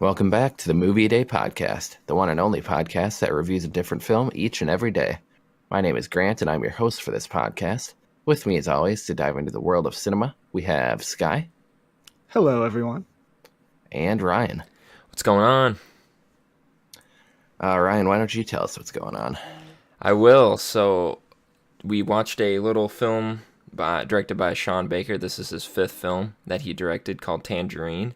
Welcome back to the Movie A Day podcast, the one and only podcast that reviews a different film each and every day. My name is Grant, and I'm your host for this podcast. With me, as always, to dive into the world of cinema, we have Sky. Hello, everyone. And Ryan. What's going on? Ryan, why don't you tell us what's going on? I will. So, we watched a little film directed by Sean Baker. This is his fifth film that he directed called Tangerine.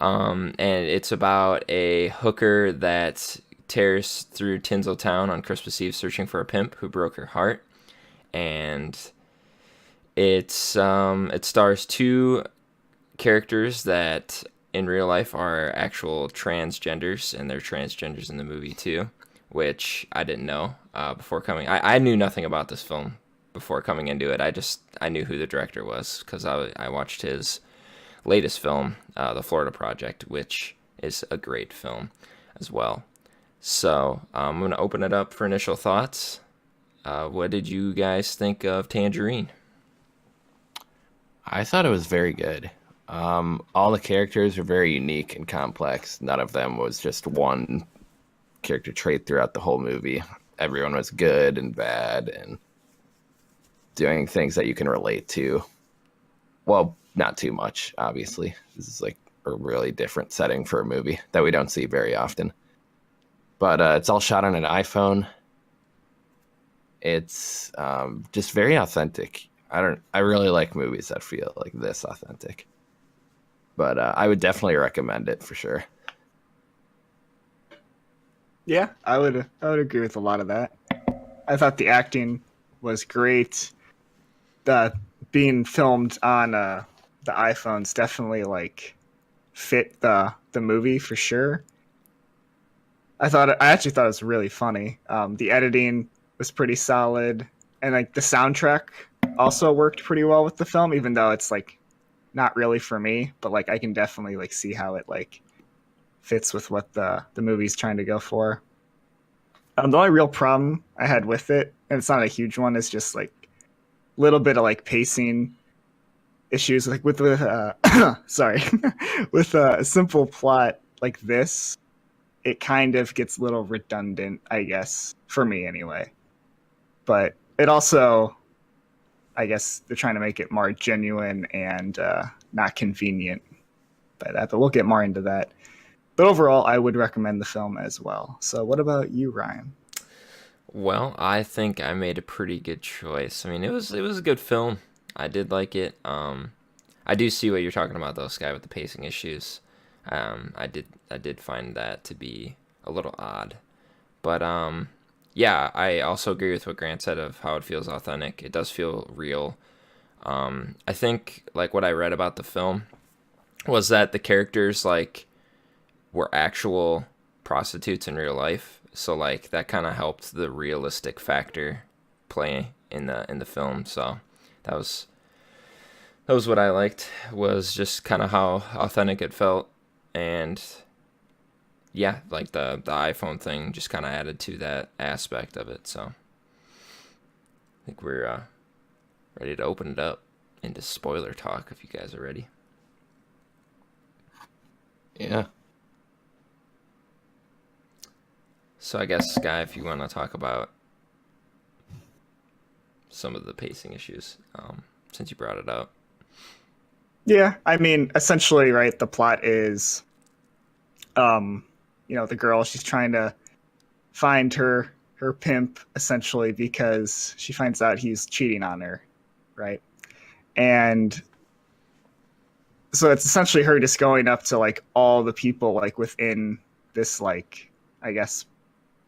And it's about a hooker that tears through Tinseltown on Christmas Eve searching for a pimp who broke her heart. And it stars two characters that in real life are actual transgenders, and they're transgenders in the movie too, which I didn't know before coming. I knew nothing about this film before coming into it. I knew who the director was because I watched his latest film, The Florida Project, which is a great film as well. So I'm going to open it up for initial thoughts. What did you guys think of Tangerine? I thought it was very good. All the characters are very unique and complex. None of them was just one character trait throughout the whole movie. Everyone was good and bad and doing things that you can relate to. Well, not too much, obviously. This is like a really different setting for a movie that we don't see very often. But it's all shot on an iPhone. It's just very authentic. I really like movies that feel like this authentic. But I would definitely recommend it for sure. Yeah, I would agree with a lot of that. I thought the acting was great. The being filmed on the iPhones definitely like fit the movie for sure. I actually thought it was really funny. The editing was pretty solid, and like the soundtrack also worked pretty well with the film, even though it's like not really for me, but like I can definitely like see how it like fits with what the movie's trying to go for. The only real problem I had with it, and it's not a huge one, is just like a little bit of like pacing issues, like with sorry, with a simple plot like this. It kind of gets a little redundant, I guess, for me anyway. But it also, I guess, they're trying to make it more genuine and not convenient by that. But we'll get more into that. But overall, I would recommend the film as well. So what about you, Ryan? Well, I think I made a pretty good choice. I mean, it was a good film. I did like it. I do see what you're talking about, though, Sky, with the pacing issues. I did find that to be a little odd, but yeah, I also agree with what Grant said of how it feels authentic. It does feel real. I think like what I read about the film was that the characters like were actual prostitutes in real life, so like that kind of helped the realistic factor play in the film. So that was what I liked, was just kind of how authentic it felt. And yeah, like the iPhone thing just kind of added to that aspect of it. So I think we're ready to open it up into spoiler talk if you guys are ready. Yeah. So I guess, Sky, if you want to talk about some of the pacing issues, since you brought it up. Yeah, I mean, essentially, right, the plot is, the girl, she's trying to find her pimp, essentially, because she finds out he's cheating on her, right? And so it's essentially her just going up to, like, all the people, like, within this, like, I guess,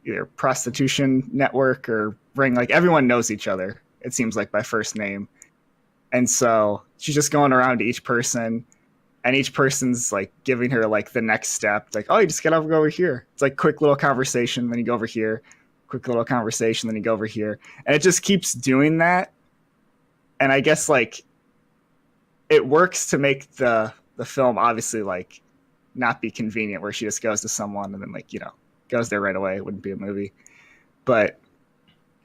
either prostitution network or ring. Like, everyone knows each other, it seems like, by first name. And so she's just going around to each person, and each person's like giving her like the next step. Like, oh, you just gotta go over here. It's like quick little conversation, then you go over here, quick little conversation, then you go over here. And it just keeps doing that. And I guess like it works to make the film obviously like not be convenient, where she just goes to someone and then like, goes there right away. It wouldn't be a movie. But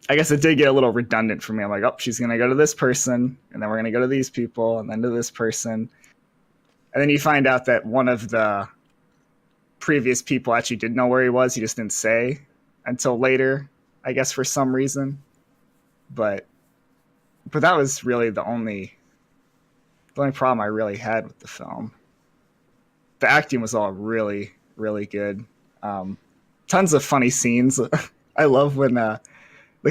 I guess it did get a little redundant for me. I'm like, oh, she's going to go to this person, and then we're going to go to these people, and then to this person. And then you find out that one of the previous people actually did know where he was. He just didn't say until later, I guess, for some reason. But that was really the only problem I really had with the film. The acting was all really, really good. Tons of funny scenes. I love when the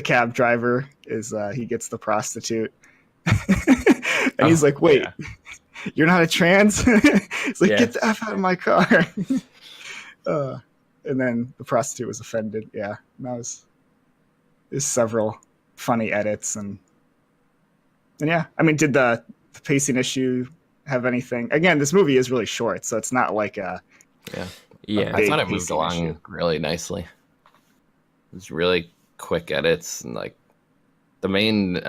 cab driver is he gets the prostitute, and he's like, "Wait, yeah. you're not a trans?" He's like, Yeah. "Get the F out of my car!" And then the prostitute was offended. Yeah, and there's several funny edits and yeah. I mean, did the pacing issue have anything? Again, this movie is really short, so it's not like a Yeah. Yeah. I thought it moved pacing along issue. really nicely. It was really quick edits, and like the main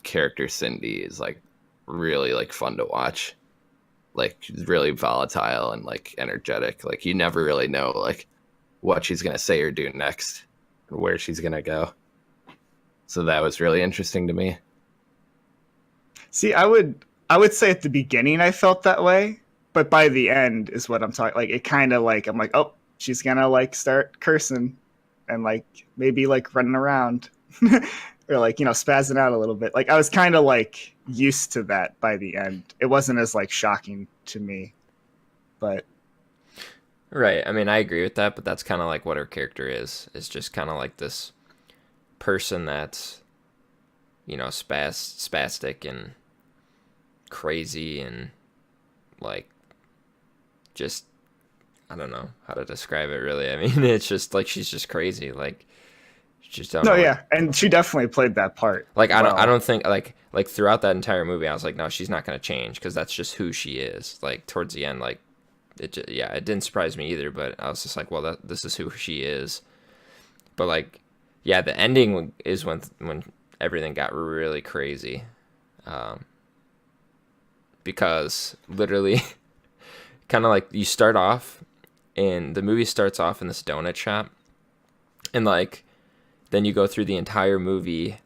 character Cindy is like really like fun to watch. Like she's really volatile and like energetic. Like you never really know like what she's gonna say or do next, or where she's gonna go. So that was really interesting to me. See, I would say at the beginning I felt that way, but by the end is what I'm talking. Like it kind of like I'm like, oh, she's gonna like start cursing and like maybe like running around or like spazzing out a little bit. Like I was kind of like used to that by the end. It wasn't as like shocking to me, but Right. I mean, I agree with that, but that's kind of like what her character is. It's just kind of like this person that's, spastic and crazy and like just I don't know how to describe it really. I mean, it's just like she's just crazy. Like she just don't no, know. yeah, and she definitely played that part. Like I well. don't think like throughout that entire movie I was like, no, she's not going to change because that's just who she is. Like towards the end, like it didn't surprise me either, but I was just like, well, this is who she is. But like, yeah, the ending is when everything got really crazy, because literally, kind of like you start off, and the movie starts off in this donut shop, and like, then you go through the entire movie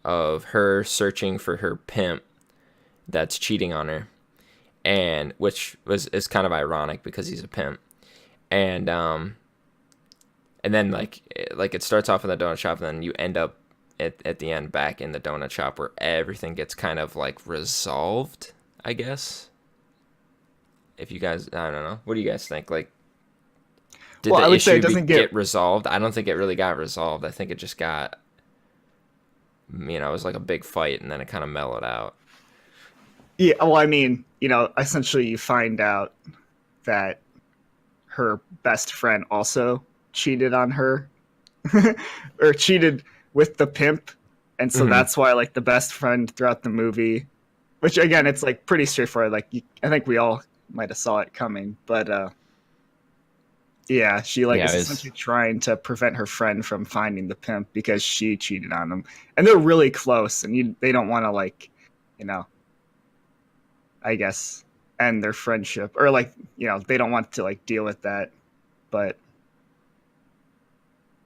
of her searching for her pimp that's cheating on her, and which is kind of ironic because he's a pimp, and then like it starts off in the donut shop, and then you end up at the end back in the donut shop where everything gets kind of like resolved, I guess. If you guys, I don't know, what do you guys think? Like, did Well, the I would say issue it doesn't get resolved? I don't think it really got resolved. I think it just got, it was like a big fight, and then it kind of mellowed out. Yeah, well, I mean, essentially you find out that her best friend also cheated on her or cheated with the pimp. And so Mhm. that's why like the best friend throughout the movie, which again, it's like pretty straightforward. Like I think we all might have saw it coming, but yeah, she like Yeah, is it was essentially trying to prevent her friend from finding the pimp because she cheated on him. And they're really close and they don't want to like, I guess end their friendship or like, they don't want to like deal with that. But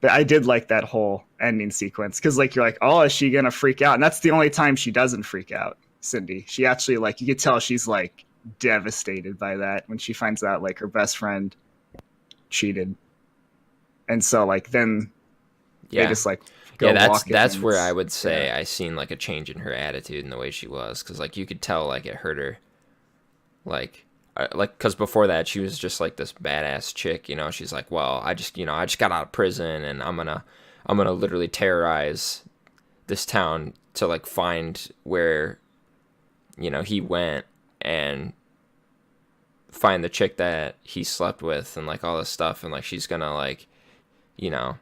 I did like that whole ending sequence because like you're like, oh, is she gonna freak out? And that's the only time she doesn't freak out, Cindy. She actually like you could tell she's like devastated by that when she finds out like her best friend cheated. And so like then they Yeah. just like go Yeah, walking. that's and where it's- I would say yeah. I seen like a change in her attitude and the way she was, because like you could tell like it hurt her, like because before that she was just like this badass chick, she's like, well, I just got out of prison and I'm gonna literally terrorize this town to like find where he went and find the chick that he slept with and like all this stuff, and like she's gonna like you know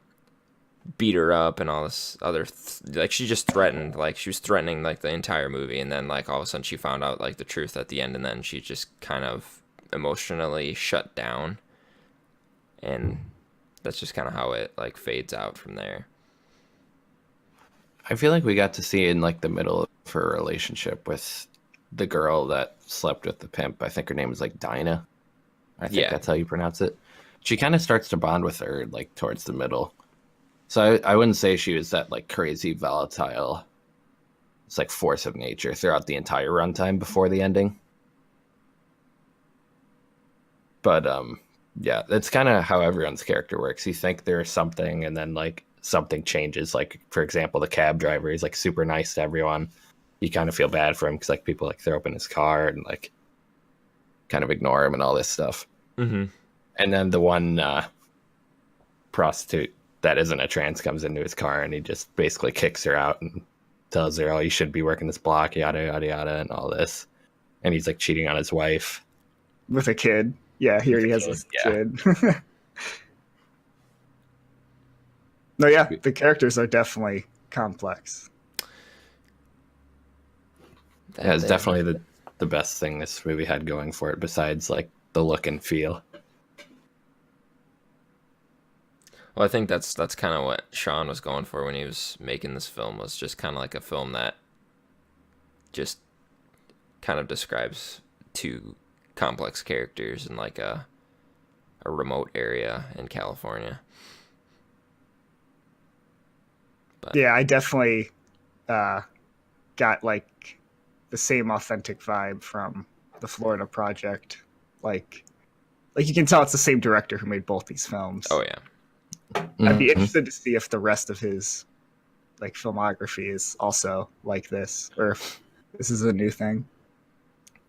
beat her up and all this other like she just threatened, like she was threatening like the entire movie, and then like all of a sudden she found out like the truth at the end, and then she just kind of emotionally shut down, and that's just kind of how it like fades out from there. I feel like we got to see in like the middle of her relationship with the girl that slept with the pimp. I think her name is like Dinah. I think Yeah. that's how you pronounce it. She kind of starts to bond with her like towards the middle. So I wouldn't say she was that like crazy volatile. It's like force of nature throughout the entire runtime before the ending. But Yeah, that's kind of how everyone's character works. You think there's something, and then like something changes. Like for example, the cab driver, he's like super nice to everyone. You kind of feel bad for him because like people like throw open his car and like kind of ignore him and all this stuff. Mm-hmm. And then the one prostitute that isn't a trans comes into his car and he just basically kicks her out and tells her, "Oh, you should be working this block, yada yada yada," and all this. And he's like cheating on his wife with a kid. Yeah, he already has this kid. No, yeah, the characters are definitely complex. Yeah, it's definitely the best thing this movie had going for it, besides like the look and feel. Well, I think that's kind of what Sean was going for when he was making this film, was just kind of like a film that just kind of describes two complex characters in like a remote area in California. But yeah, I definitely got like the same authentic vibe from the Florida Project. Like you can tell it's the same director who made both these films. oh yeah. I'd be interested to see if the rest of his like filmography is also like this, or if this is a new thing.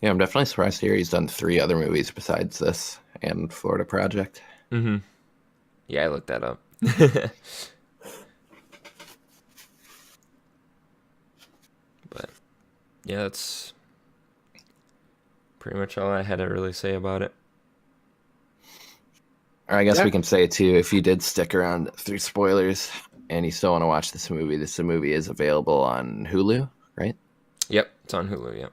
Yeah, I'm definitely surprised to hear he's done 3 other movies besides this and Florida Project. Mm-hmm. Yeah, I looked that up. But yeah, that's pretty much all I had to really say about it. Or I guess Yeah. we can say too, if you did stick around through spoilers and you still want to watch this movie is available on Hulu, right? Yep, it's on Hulu. Yep.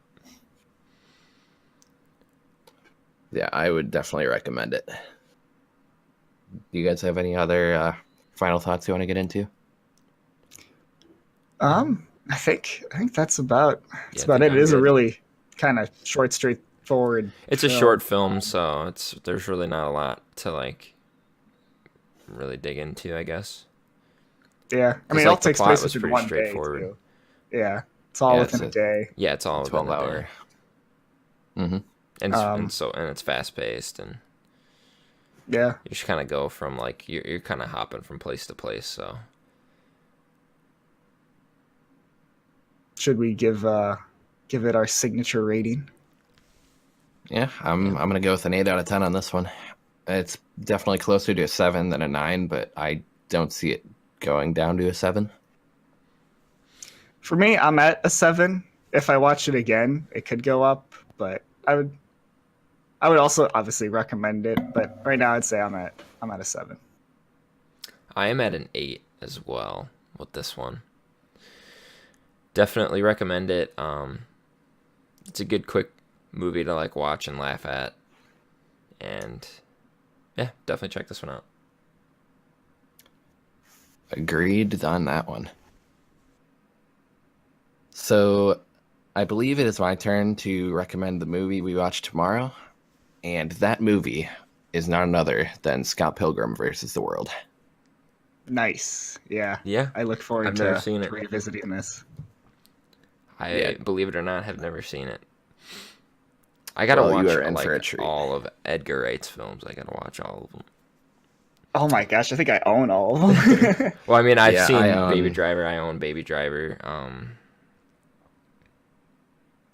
Yeah, I would definitely recommend it. Do you guys have any other final thoughts you want to get into? I think that's about Yeah, I about think it. It I'm is a good. really kind of short, straightforward. It's a film. short film, so there's really not a lot to like really dig into, I guess. Yeah, I 'Cause, mean, it like, all the takes plot place was within pretty one day straightforward. too. Yeah, it's all Yeah, within a day. Yeah, it's all within 12 a day. hour. Mm-hmm. And it's fast paced, and Yeah, you just kind of go from like you're kind of hopping from place to place. So should we give it our signature rating? Yeah, I'm gonna go with an 8 out of 10 on this one. It's definitely closer to a 7 than a 9, but I don't see it going down to a 7. For me, I'm at a 7. If I watch it again, it could go up, but I would also obviously recommend it. But right now, I'd say I'm at a 7. I am at an 8 as well with this one. Definitely recommend it. It's a good quick movie to like watch and laugh at, and yeah, definitely check this one out. Agreed on that one. So, I believe it is my turn to recommend the movie we watch tomorrow, and that movie is none other than Scott Pilgrim versus the World. Nice. Yeah. Yeah, I look forward I've never to seen it. revisiting this. I believe it or not, have never seen it. I gotta Well, you watch are in for a like treat. all of Edgar Wright's films. I gotta watch all of them. Oh my gosh, I think I own all of them. Well, I mean, I've Yeah, seen I own- Baby Driver. I own Baby Driver.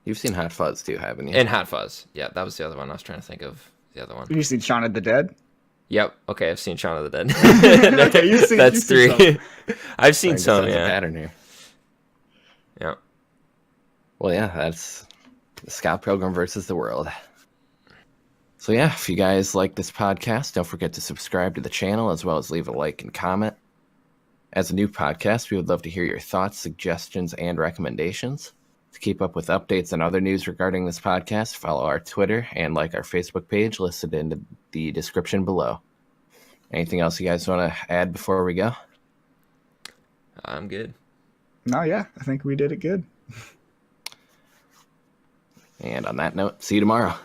You've seen Hot Fuzz too, haven't you? And Hot Fuzz. Yeah, that was the other one. I was trying to think of the other one. Have you seen Shaun of the Dead? Yep. Okay, I've seen Shaun of the Dead. Okay, That's you've seen 3. I've seen I guess some. there's a Yeah. pattern here. Yeah. Well, yeah, that's Scott Pilgrim versus the World. So yeah, if you guys like this podcast, don't forget to subscribe to the channel as well as leave a like and comment. As a new podcast, we would love to hear your thoughts, suggestions, and recommendations. To keep up with updates and other news regarding this podcast, follow our Twitter and like our Facebook page listed in the description below. Anything else you guys want to add before we go? I'm good. No, yeah, I think we did it good. And on that note, see you tomorrow.